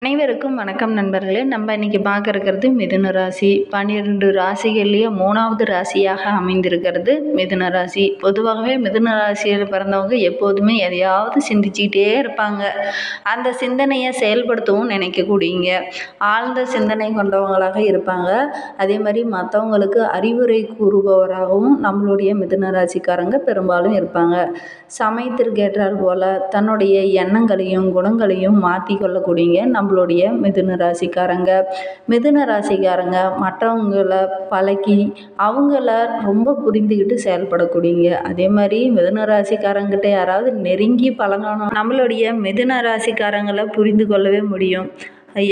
அனைவருக்கும் வணக்கம் நண்பர்களே. நம்ம இன்னைக்கு பார்க்க இருக்கிறது மிதுன ராசி. 12 ராசிகள்லேயே 3வது ராசியாக அமைந்திருக்கிறது மிதுன ராசி. பொதுவாகவே மிதுன ராசியில் பிறந்தவங்க எப்போதுமே எதையாவது சிந்திச்சுக்கிட்டே இருப்பாங்க. அந்த சிந்தனையை செயல்படுத்தவும் நினைக்கக்கூடியங்க ஆழ்ந்த சிந்தனை கொண்டவங்களாக இருப்பாங்க. அதே மாதிரி மற்றவங்களுக்கு அறிவுரை கூறுபவராகவும் நம்மளுடைய மிதுன ராசிக்காரங்க பெரும்பாலும் இருப்பாங்க. சமயத்திற்கு ஏற்றால் போல தன்னுடைய எண்ணங்களையும் குணங்களையும் மாற்றி கொள்ளக்கூடியங்க நம்மளுடைய மிதுன ராசிக்காரங்க மற்றவங்கள பழகி அவங்கள ரொம்ப புரிந்துக்கிட்டு செயல்படக்கூடியங்க. அதே மாதிரி மிதுன ராசிக்காரங்கிட்ட யாராவது நெருங்கி பழகணும் நம்மளுடைய மிதுன ராசிக்காரங்களை புரிந்து கொள்ளவே முடியும்.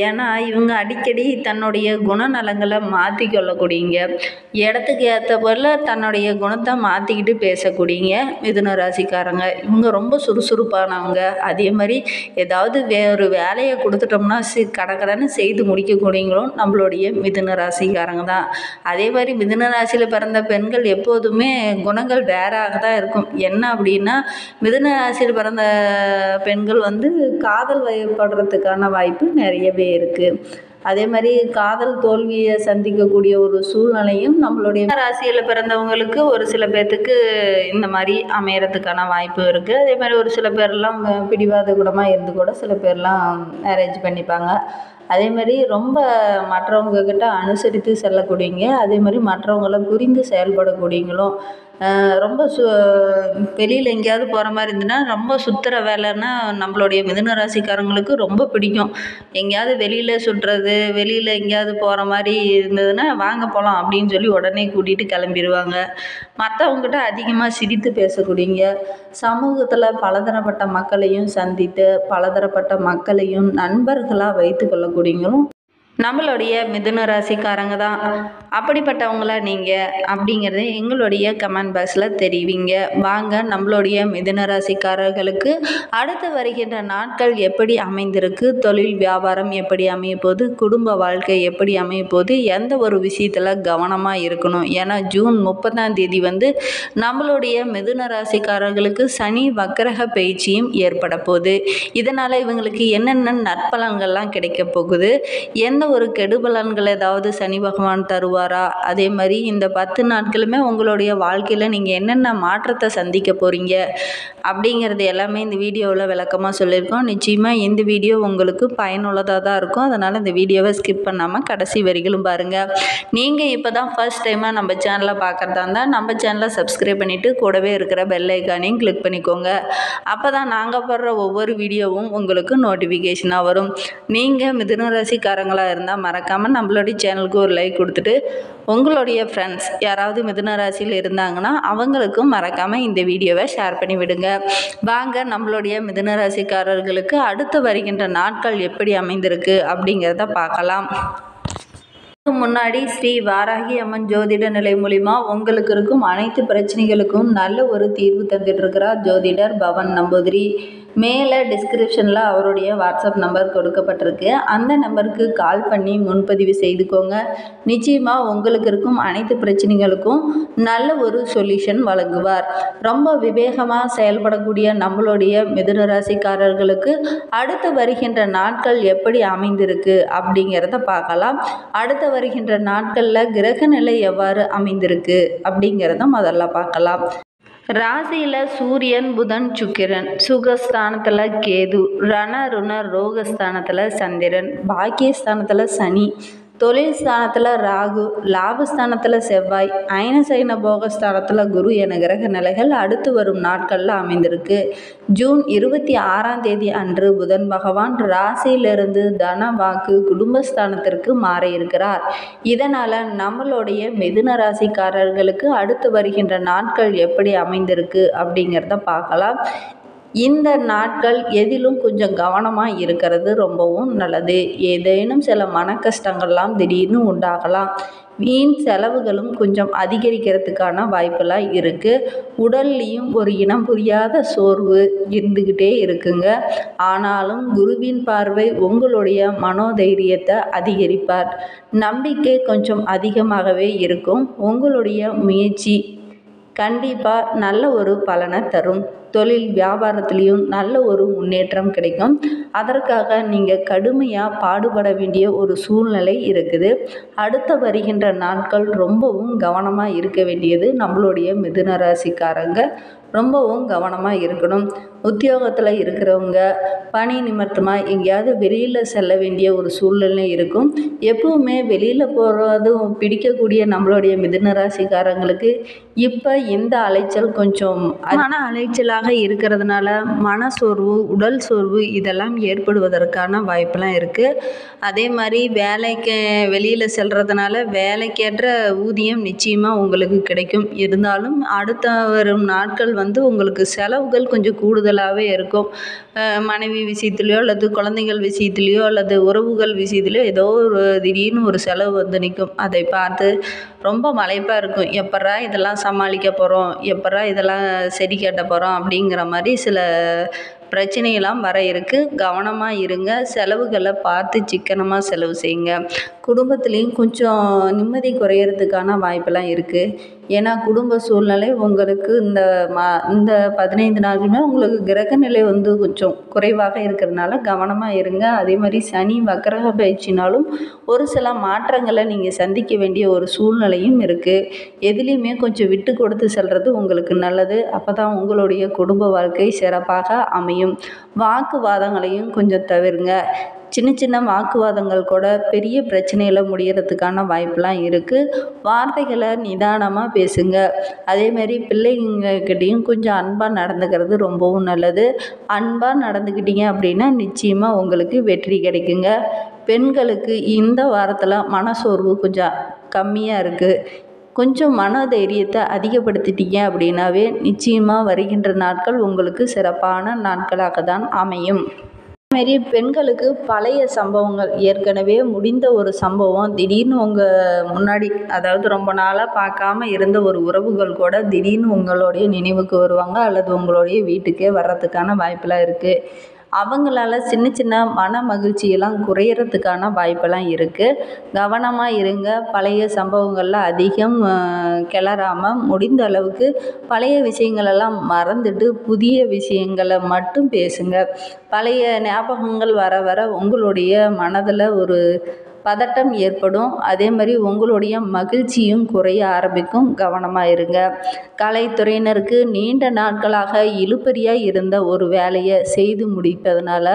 ஏன்னா இவங்க அடிக்கடி தன்னுடைய குணநலங்களை மாற்றி கொள்ளக்கூடியங்க. இடத்துக்கு ஏற்ற போல தன்னுடைய குணத்தை மாற்றிக்கிட்டு பேசக்கூடியங்க மிதுன ராசிக்காரங்க. இவங்க ரொம்ப சுறுசுறுப்பானவங்க. அதே மாதிரி ஏதாவது ஒரு வேலையை கொடுத்துட்டோம்னா கடகடன்னு செய்து முடிக்கக்கூடியவங்களும் நம்மளுடைய மிதுன ராசிக்காரங்க தான். அதே மாதிரி மிதுன ராசியில் பிறந்த பெண்கள் எப்போதுமே குணங்கள் வேறாக தான் இருக்கும். என்ன அப்படின்னா மிதுன ராசியில் பிறந்த பெண்கள் காதல் வயப்படுறதுக்கான வாய்ப்பு நிறையவே இருக்குது. அதே மாதிரி காதல் தோல்வியை சந்திக்கக்கூடிய ஒரு சூழ்நிலையும் நம்மளுடைய ராசியில் பிறந்தவங்களுக்கு ஒரு சில பேர்த்துக்கு இந்த மாதிரி அமையறதுக்கான வாய்ப்பு இருக்குது. அதே மாதிரி ஒரு சில பேர்லாம் பிடிவாத குணமாக இருந்து கூட சில பேர்லாம் மேரேஜ் பண்ணிப்பாங்க. அதே மாதிரி ரொம்ப மற்றவங்கக்கிட்ட அனுசரித்து செல்லக்கூடியங்க. அதே மாதிரி மற்றவங்களை புரிந்து செயல்படக்கூடியங்களும் ரொம்ப வெளியில் எங்கேயாவது போகிற மாதிரி இருந்துன்னா ரொம்ப சுற்றுற வேலைன்னா நம்மளுடைய மிதுன ராசிக்காரங்களுக்கு ரொம்ப பிடிக்கும். எங்கேயாவது வெளியில் சுற்றுறது வெளியில் எங்கேயாவது போகிற மாதிரி இருந்ததுன்னா வாங்க போகலாம் அப்படின்னு சொல்லி உடனே கூட்டிகிட்டு கிளம்பிடுவாங்க. மற்றவங்ககிட்ட அதிகமாக சிரித்து பேசக்கூடியங்க. சமூகத்தில் பலதரப்பட்ட மக்களையும் சந்தித்து பலதரப்பட்ட மக்களையும் நண்பர்களாக வைத்து கொள்ளக்கூடியங்களும் நம்மளுடைய மிதுன ராசிக்காரங்க தான். அப்படிப்பட்டவங்களா நீங்கள் அப்படிங்கிறத எங்களுடைய கமெண்ட் பாக்ஸில் தெரிவிங்க. வாங்க நம்மளுடைய மிதுன ராசிக்காரர்களுக்கு அடுத்து வருகின்ற நாட்கள் எப்படி அமைந்திருக்கு, தொழில் வியாபாரம் எப்படி அமைய போகுது, குடும்ப வாழ்க்கை எப்படி அமைய போகுது, எந்த ஒரு விஷயத்தில் கவனமாக இருக்கணும். ஏன்னா ஜூன் 30ஆம் தேதி நம்மளுடைய மிதுன ராசிக்காரர்களுக்கு சனி வக்கரக பயிற்சியும் ஏற்பட போகுது. இதனால் இவங்களுக்கு என்னென்ன நற்பலன்கள்லாம் கிடைக்க போகுது, எந்த ஒரு கெடுபலன்கள் ஏதாவது சனி பகவான் தருவாரா, அதே மாதிரி இந்த 10 நாட்களுமே உங்களுடைய வாழ்க்கையில் நீங்கள் என்னென்ன மாற்றத்தை சந்திக்க போகிறீங்க அப்படிங்கிறது எல்லாமே இந்த வீடியோவில் விளக்கமாக சொல்லியிருக்கோம். நிச்சயமாக இந்த வீடியோ உங்களுக்கு பயனுள்ளதாக தான் இருக்கும். அதனால் இந்த வீடியோவை ஸ்கிப் பண்ணாமல் கடைசி வரிகளும் பாருங்கள். நீங்கள் இப்போ தான் ஃபர்ஸ்ட் டைமாக நம்ம சேனலை பார்க்குறதா இருந்தால் நம்ம சேனலை சப்ஸ்கிரைப் பண்ணிவிட்டு கூடவே இருக்கிற பெல் ஐக்கானையும் கிளிக் பண்ணிக்கோங்க. அப்போ தான் நாங்கள் போடுற ஒவ்வொரு வீடியோவும் உங்களுக்கு நோட்டிஃபிகேஷனாக வரும். நீங்கள் மிதுன ராசிக்காரங்களாக இருந்தால் மறக்காமல் நம்மளுடைய சேனலுக்கு ஒரு லைக் கொடுத்துட்டு உங்களுடைய ஃப்ரெண்ட்ஸ் யாராவது மிதுன ராசியில் இருந்தாங்கன்னா அவங்களுக்கும் மறக்காமல் இந்த வீடியோவை ஷேர் பண்ணி விடுங்க. வாங்க நம்மளுடைய மிதுன ராசிக்காரர்களுக்கு அடுத்து வருகின்ற நாட்கள் எப்படி அமைந்திருக்கு அப்படிங்கிறத பார்க்கலாம். முன்னாடி ஸ்ரீ வாராகி அம்மன் ஜோதிட நிலை மூலிமா உங்களுக்கு இருக்கும் அனைத்து பிரச்சனைகளுக்கும் நல்ல ஒரு தீர்வு தந்துட்டு இருக்கிறார் ஜோதிடர் பவன் நம்பூதிரி. மேலே டிஸ்கிரிப்ஷனில் அவருடைய வாட்ஸ்அப் நம்பர் கொடுக்கப்பட்டிருக்கு. அந்த நம்பருக்கு கால் பண்ணி முன்பதிவு செய்துக்கோங்க. நிச்சயமாக உங்களுக்கு இருக்கும் அனைத்து பிரச்சனைகளுக்கும் நல்ல ஒரு சொல்யூஷன் வழங்குவார். ரொம்ப விவேகமாக செயல்படக்கூடிய நம்மளுடைய மிதுன ராசிக்காரர்களுக்கு அடுத்து வருகின்ற நாட்கள் எப்படி அமைந்திருக்கு அப்படிங்கிறத பார்க்கலாம். அடுத்து வருகின்ற நாட்களில் கிரக நிலை எவ்வாறு அமைந்திருக்கு அப்படிங்கிறத முதல்ல பார்க்கலாம். ராசியில் சூரியன், புதன், சுக்கிரன், சுகஸ்தானத்தில் கேது, ருண ரோகஸ்தானத்தில் சந்திரன், பாக்கியஸ்தானத்தில் சனி, தொழில் ஸ்தானத்தில் ராகு, லாபஸ்தானத்தில் செவ்வாய், அயனசைன போகஸ்தானத்தில் குரு என கிரக நிலைகள் அடுத்து வரும் நாட்களில் அமைந்திருக்கு. ஜூன் 26ஆம் தேதி அன்று புதன் பகவான் ராசியிலிருந்து தன வாக்கு குடும்பஸ்தானத்திற்கு மாற இருக்கிறார். இதனால் நம்மளுடைய மிதுன ராசிக்காரர்களுக்கு அடுத்து வருகின்ற நாட்கள் எப்படி அமைந்திருக்கு அப்படிங்கிறத பார்க்கலாம். இந்த நாட்கள் எதிலும் கொஞ்சம் கவனமாக இருக்கிறது ரொம்பவும் நல்லது. ஏதேனும் சில மன கஷ்டங்கள்லாம் திடீர்னு உண்டாகலாம். வீண் செலவுகளும் கொஞ்சம் அதிகரிக்கிறதுக்கான வாய்ப்பெல்லாம் இருக்குது. உடல்லையும் ஒரு இனம் புரியாத சோர்வு இருந்துக்கிட்டே இருக்குங்க. ஆனாலும் குருவின் பார்வை உங்களுடைய மனோதைரியத்தை அதிகரிப்பார். நம்பிக்கை கொஞ்சம் அதிகமாகவே இருக்கும். உங்களுடைய முயற்சி கண்டிப்பாக நல்ல ஒரு பலனை தரும். தொழில் வியாபாரத்துலேயும் நல்ல ஒரு முன்னேற்றம் கிடைக்கும். அதற்காக நீங்கள் கடுமையாக பாடுபட வேண்டிய ஒரு சூழ்நிலை இருக்குது. அடுத்த வருகின்ற நாட்கள் ரொம்பவும் கவனமாக இருக்க வேண்டியது நம்மளுடைய மிதுன ராசிக்காரங்க ரொம்பவும் கவனமாக இருக்கணும். உத்தியோகத்தில் இருக்கிறவங்க பணி நிமித்தமாக எங்கேயாவது வெளியில் செல்ல வேண்டிய ஒரு சூழ்நிலை இருக்கும். எப்பவுமே வெளியில் போகிறதும் பிடிக்கக்கூடிய நம்மளுடைய மிதுன ராசிக்காரங்களுக்கு இப்போ இந்த அலைச்சல் கொஞ்சம் மன அலைச்சலாக இருக்கிறதுனால மனசோர்வு, உடல் சோர்வு இதெல்லாம் ஏற்படுவதற்கான வாய்ப்பெல்லாம் இருக்குது. அதே மாதிரி வேலைக்கு வெளியில் செல்கிறதுனால வேலைக்கேற்ற ஊதியம் நிச்சயமாக உங்களுக்கு கிடைக்கும். இருந்தாலும் அடுத்த வரும் நாட்கள் உங்களுக்கு செலவுகள் கொஞ்சம் கூடுதலாகவே இருக்கும். மனைவி விஷயத்துலையோ அல்லது குழந்தைகள் விஷயத்துலையோ அல்லது உறவுகள் விஷயத்துலையோ ஏதோ ஒரு திடீர்னு ஒரு செலவு நிற்கும். அதை பார்த்து ரொம்ப மலைப்பாக இருக்கும். எப்பட்றா இதெல்லாம் சமாளிக்க போகிறோம், எப்பட்றா இதெல்லாம் சரி கட்ட போகிறோம் அப்படிங்கிற மாதிரி சில பிரச்சனையெல்லாம் வர இருக்குது. கவனமாக இருங்க. செலவுகளை பார்த்து சிக்கனமாக செலவு செய்யுங்க. குடும்பத்துலேயும் கொஞ்சம் நிம்மதி குறையிறதுக்கான வாய்ப்பெல்லாம் இருக்குது. ஏன்னா குடும்ப சூழ்நிலை உங்களுக்கு இந்த 15 நாளுமே உங்களுக்கு கிரக நிலை கொஞ்சம் குறைவாக இருக்கிறதுனால கவனமாக இருங்க. அதே மாதிரி சனி வக்கரக பயிற்சினாலும் ஒரு சில மாற்றங்களை நீங்கள் சந்திக்க வேண்டிய ஒரு சூழ்நிலையும் இருக்குது. எதுலேயுமே கொஞ்சம் விட்டு கொடுத்து செல்வது உங்களுக்கு நல்லது. அப்போ தான் உங்களுடைய குடும்ப வாழ்க்கை சிறப்பாக அமையும். வாக்குவாதங்களையும் கொஞ்சம் தவிருங்க. சின்ன சின்ன வாக்குவாதங்கள் கூட பெரிய பிரச்சனையில் முடியறதுக்கான வாய்ப்பெலாம் இருக்குது. வார்த்தைகளை நிதானமாக பேசுங்க. அதேமாரி பிள்ளைங்கக்கிட்டேயும் கொஞ்சம் அன்பாக நடந்துக்கிறது ரொம்பவும் நல்லது. அன்பாக நடந்துக்கிட்டீங்க அப்படின்னா நிச்சயமாக உங்களுக்கு வெற்றி கிடைக்குங்க. பெண்களுக்கு இந்த வாரத்தில் மனசோர்வு கொஞ்சம் கம்மியாக இருக்குது. கொஞ்சம் மனதைரியத்தை அதிகப்படுத்திட்டீங்க அப்படின்னாவே நிச்சயமாக வருகின்ற நாட்கள் உங்களுக்கு சிறப்பான நாட்களாக தான் அமையும். அதுமாரி பெண்களுக்கு பழைய சம்பவங்கள் ஏற்கனவே முடிந்த ஒரு சம்பவம் திடீர்னு உங்கள் முன்னாடி, அதாவது ரொம்ப நாளாக பார்க்காம இருந்த ஒரு உறவுகள் கூட திடீர்னு உங்களுடைய நினைவுக்கு வருவாங்க அல்லது உங்களுடைய வீட்டுக்கே வர்றதுக்கான வாய்ப்பெல்லாம் இருக்குது. அவங்களால சின்ன சின்ன மன மகிழ்ச்சியெல்லாம் குறையிறதுக்கான வாய்ப்பெல்லாம் இருக்குது. கவனமாக இருங்க. பழைய சம்பவங்களில் அதிகம் கிளறாமல் முடிந்த அளவுக்கு பழைய விஷயங்களெல்லாம் மறந்துட்டு புதிய விஷயங்களை மட்டும் பேசுங்க. பழைய ஞாபகங்கள் வர வர உங்களுடைய மனதில் ஒரு பதட்டம் ஏற்படும். அதே மாதிரி உங்களுடைய மகிழ்ச்சியும் குறைய ஆரம்பிக்கும். கவனமாக இருங்க. கலைத்துறையினருக்கு நீண்ட நாட்களாக இழுபறியாக இருந்த ஒரு வேலையை செய்து முடிப்பதனால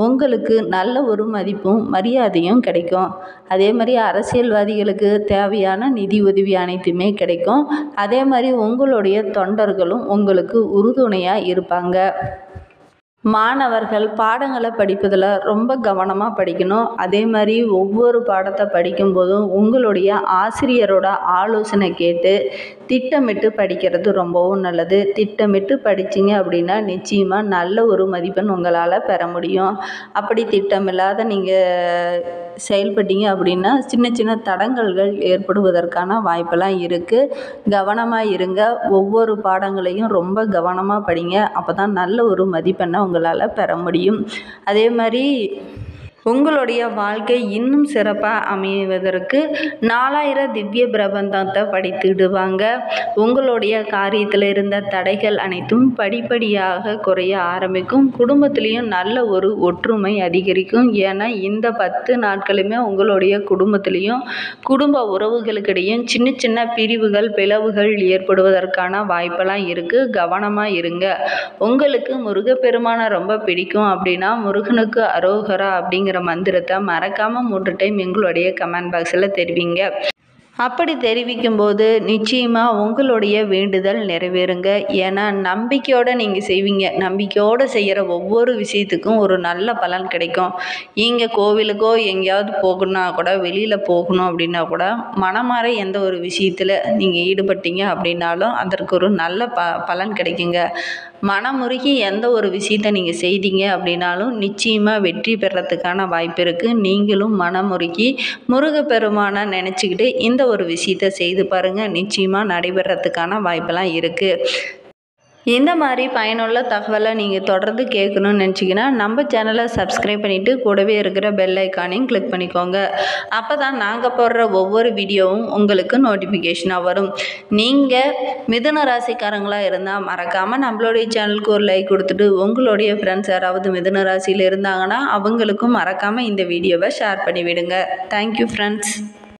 உங்களுக்கு நல்ல ஒரு மதிப்பும் மரியாதையும் கிடைக்கும். அதே மாதிரி அரசியல்வாதிகளுக்கு தேவையான நிதி உதவி அனைத்துமே கிடைக்கும். அதே மாதிரி உங்களுடைய தொண்டர்களும் உங்களுக்கு உறுதுணையாக இருப்பாங்க. மாணவர்கள் பாடங்களை படிப்பதில் ரொம்ப கவனமாக படிக்கணும். அதே மாதிரி ஒவ்வொரு பாடத்தை படிக்கும்போதும் உங்களுடைய ஆசிரியரோட ஆலோசனை கேட்டு திட்டமிட்டு படிக்கிறது ரொம்பவும் நல்லது. திட்டமிட்டு படிச்சிங்க அப்படின்னா நிச்சயமாக நல்ல ஒரு மதிப்பெண் உங்களால் பெற முடியும். அப்படி திட்டமில்லாத நீங்கள் செயல்பட்டீங்க அப்படின்னா சின்ன சின்ன தடங்கல்கள் ஏற்படுவதற்கான வாய்ப்பெல்லாம் இருக்குது. கவனமாக இருங்க. ஒவ்வொரு பாடங்களையும் ரொம்ப கவனமாக படிங்க. அப்போ தான் நல்ல ஒரு மதிப்பெண்ணை உங்களால் பெற முடியும். அதே மாதிரி உங்களுடைய வாழ்க்கை இன்னும் சிறப்பாக அமைவதற்கு 4000 திவ்ய பிரபந்தத்தை படித்துடுவாங்க. உங்களுடைய காரியத்தில் இருந்த தடைகள் அனைத்தும் படிப்படியாக குறைய ஆரம்பிக்கும். குடும்பத்திலையும் நல்ல ஒரு ஒற்றுமை அதிகரிக்கும். ஏன்னா இந்த 10 நாட்களுமே உங்களுடைய குடும்பத்திலையும் குடும்ப உறவுகளுக்கிடையும் சின்ன சின்ன பிரிவுகள் பிளவுகள் ஏற்படுவதற்கான வாய்ப்பெல்லாம் இருக்குது. கவனமாக இருங்க. உங்களுக்கு முருகப்பெருமானை ரொம்ப பிடிக்கும் அப்படின்னா முருகனுக்கு அரோகரா அப்படிங்கிற மந்திரத்தை மறக்காம 3 டைம் எங்களுடைய கமெண்ட் பாக்ஸில் தெரிவிங்க. அப்படி தெரிவிக்கும்போது நிச்சயமாக உங்களுடைய வேண்டுதல் நிறைவேறுங்க. ஏன்னா நம்பிக்கையோடு நீங்கள் செய்வீங்க. நம்பிக்கையோடு செய்கிற ஒவ்வொரு விஷயத்துக்கும் ஒரு நல்ல பலன் கிடைக்கும். நீங்கள் கோவிலுக்கோ எங்கேயாவது போகணுன்னா கூட, வெளியில் போகணும் அப்படின்னா கூட, மனமாற எந்த ஒரு விஷயத்தில் நீங்கள் ஈடுபட்டீங்க அப்படின்னாலும் அதற்கு ஒரு நல்ல பலன் கிடைக்குங்க. மனமுருகி எந்த ஒரு விஷயத்தை நீங்கள் செய்தீங்க அப்படின்னாலும் நிச்சயமாக வெற்றி பெறத்துக்கான வாய்ப்பு இருக்குது. நீங்களும் மனமுருகி முருகப்பெருமானை நினச்சிக்கிட்டு இந்த ஒரு விஷயத்தை செய்து பாருங்கள். நிச்சயமாக நடைபெறத்துக்கான வாய்ப்பெல்லாம் இருக்குது. இந்த மாதிரி பயனுள்ள தகவலை நீங்கள் தொடர்ந்து கேட்கணும்னு நினச்சிங்கன்னா நம்ம சேனலை சப்ஸ்கிரைப் பண்ணிவிட்டு கூடவே இருக்கிற பெல் ஐக்கானையும் கிளிக் பண்ணிக்கோங்க. அப்போ தான் நாங்கள் போடுற ஒவ்வொரு வீடியோவும் உங்களுக்கு நோட்டிஃபிகேஷனாக வரும். நீங்கள் மிதுன ராசிக்காரங்களாக இருந்தால் மறக்காமல் நம்மளுடைய சேனலுக்கு ஒரு லைக் கொடுத்துட்டு உங்களுடைய ஃப்ரெண்ட்ஸ் யாராவது மிதுன ராசியில் இருந்தாங்கன்னா அவங்களுக்கும் மறக்காமல் இந்த வீடியோவை ஷேர் பண்ணிவிடுங்க. Thank you friends.